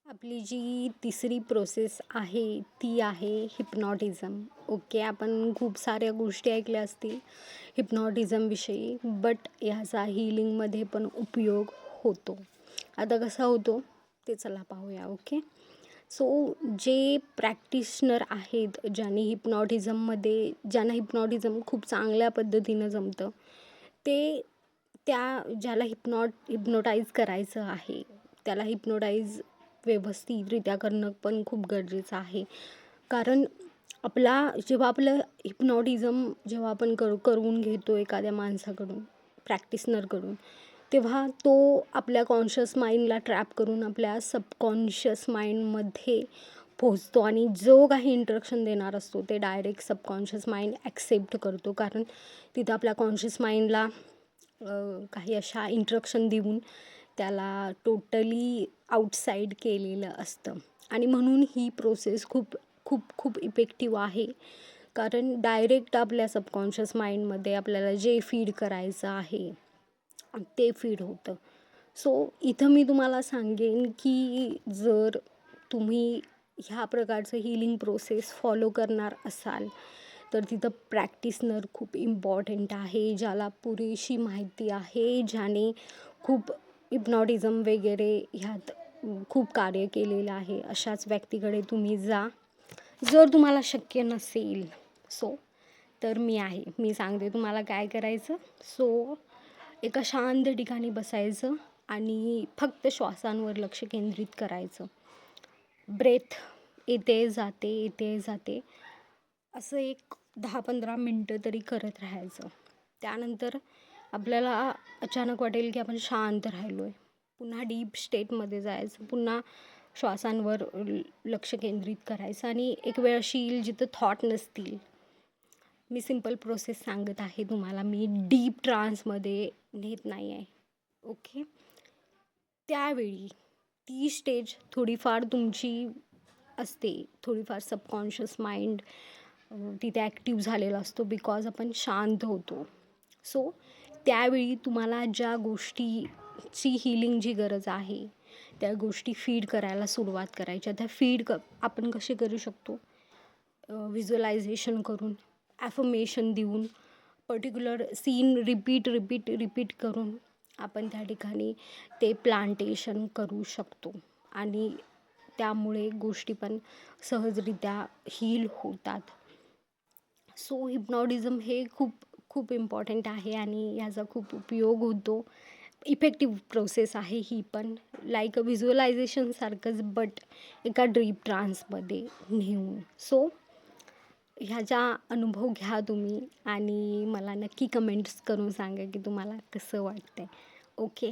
आपली जी तिसरी प्रोसेस आहे ती आहे हिप्नॉटिझम. ओके, आपण खूप साऱ्या गोष्टी ऐकल्या असतील हिप्नॉटिझमविषयी, बट ह्याचा हीलिंगमध्ये पण उपयोग होतो. आता कसा होतो ते चला पाहूया. ओके, सो जे प्रॅक्टिशनर आहेत, ज्यांना हिप्नॉटिझम खूप चांगल्या पद्धतीनं जमतं, ते ज्याला हिप्नोटाईज करायचं आहे त्याला हिप्नोटाईज व्यवस्थितरित्या करणं पण खूप गरजेचं आहे. कारण जेव्हा आपलं हिप्नॉटिझम जेव्हा आपण करून घेतो एखाद्या माणसाकडून, प्रॅक्टिशनरकडून, तेव्हा तो आपल्या कॉन्शियस माइंडला ट्रॅप करून आपल्या सबकॉन्शियस माइंडमध्ये पोहोचतो आणि जो काही इंस्ट्रक्शन देणार असतो ते डायरेक्ट सबकॉन्शियस माइंड ॲक्सेप्ट करतो. कारण तिथं आपल्या कॉन्शियस माइंडला काही अशा इंस्ट्रक्शन देऊन त्याला टोटली आउटसाईड केलेलं असतं. आणि म्हणून ही प्रोसेस खूप खूप खूप इफेक्टिव्ह आहे. कारण डायरेक्ट आपल्या सबकॉन्शियस माइंडमध्ये आपल्याला जे फीड करायचं आहे ते फीड होतं. सो इथं मी तुम्हाला सांगेन की जर तुम्ही ह्या प्रकारचं हीलिंग प्रोसेस फॉलो करणार असाल तर तिथं प्रॅक्टिसनर खूप इम्पॉर्टंट आहे, ज्याला पुरेशी माहिती आहे, ज्याने खूप हिप्नॉटिझम वगैरे ह्यात खूप कार्य केलेलं आहे. अशाच व्यक्तीकडे तुम्ही जा. जर तुम्हाला शक्य नसेल तर मी सांगते तुम्हाला काय करायचं. सो एका शांत ठिकाणी बसायचं आणि फक्त श्वासांवर लक्ष केंद्रित करायचं. ब्रेथ येते जाते असं एक 10-15 मिनटं तरी करत राहायचं. त्यानंतर आपल्याला अचानक वाटेल की आपण शांत राहिलो आहे. पुन्हा डीप स्टेटमध्ये जायचं, पुन्हा श्वासांवर लक्ष केंद्रित करायचं आणि एक वेळ अशी येईल जिथं थॉट नसतील. मी सिम्पल प्रोसेस सांगत आहे तुम्हाला, मी डीप ट्रान्समध्ये नेत नाही आहे. ओके, त्यावेळी ती स्टेज थोडीफार तुमची असते, थोडीफार सबकॉन्शियस माइंड तिथे ॲक्टिव्ह झालेला असतो बिकॉज आपण शांत होतो. सो त्यावेळी तुम्हाला ज्या गोष्टीची हीलिंगची गरज आहे त्या गोष्टी फीड करायला सुरुवात करायच्या. त्या आपण कसे करू शकतो? व्हिज्युअलायझेशन करून, ॲफर्मेशन देऊन, पर्टिक्युलर सीन रिपीट करून आपण त्या ठिकाणी ते प्लांटेशन करू शकतो आणि त्यामुळे गोष्टी पण सहजरित्या हील होतात. सो हिप्नॉटिझम हे खूप खूप इम्पॉर्टंट आहे आणि याचा खूप उपयोग होतो. इफेक्टिव्ह प्रोसेस आहे ही पण, लाईक व्हिज्युअलायझेशनसारखंच बट एका डीप ट्रान्समध्ये नेऊन. सो ह्याचा अनुभव घ्या तुम्ही आणि मला नक्की कमेंट्स करून सांगा की तुम्हाला कसं वाटतं आहे. ओके.